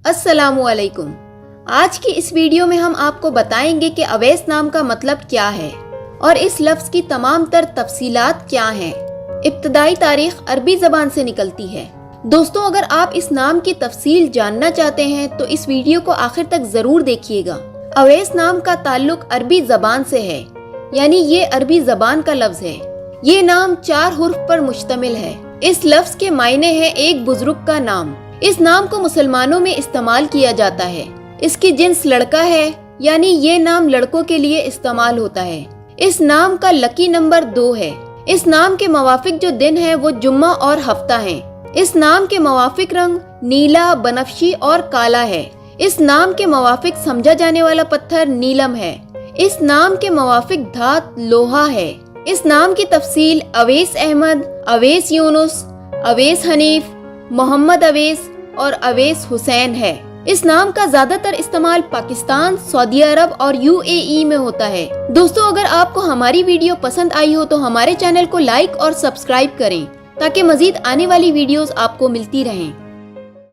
अस्सलामुअलैकुम। आज की इस वीडियो में हम आपको बताएंगे कि अवैस नाम का मतलब क्या है और इस लफ्ज की तमाम तर तफसीलात क्या हैं। इब्तदाई तारीख अरबी जबान से निकलती है। दोस्तों, अगर आप इस नाम की तफसील जानना चाहते हैं तो इस वीडियो को आखिर तक जरूर देखिएगा। अवैस नाम का ताल्लुक अरबी जबान से है, यानी ये अरबी जबान का लफ्ज है। ये नाम 4 हुर्फ पर मुश्तमिल है। इस लफ्ज के मायने हैं एक बुजुर्ग का नाम। इस नाम को मुसलमानों में इस्तेमाल किया जाता है। इसकी जिन्स लड़का है, यानी ये नाम लड़कों के लिए इस्तेमाल होता है। इस नाम का लकी नंबर 2 है। इस नाम के मवाफिक जो दिन है वो जुम्मा और हफ्ता है। इस नाम के मवाफिक रंग नीला, बनफशी और काला है। इस नाम के मवाफिक समझा जाने वाला पत्थर नीलम है। इस नाम के मवाफिक धात लोहा है। इस नाम की तफसील अवैस अहमद, अवैस यूनुस, अवैस हनीफ, मोहम्मद अवैस और अवैस हुसैन है। इस नाम का ज्यादातर इस्तेमाल पाकिस्तान, सऊदी अरब और UAE में होता है। दोस्तों, अगर आपको हमारी वीडियो पसंद आई हो तो हमारे चैनल को लाइक और सब्सक्राइब करें ताकि मजीद आने वाली वीडियोस आपको मिलती रहें।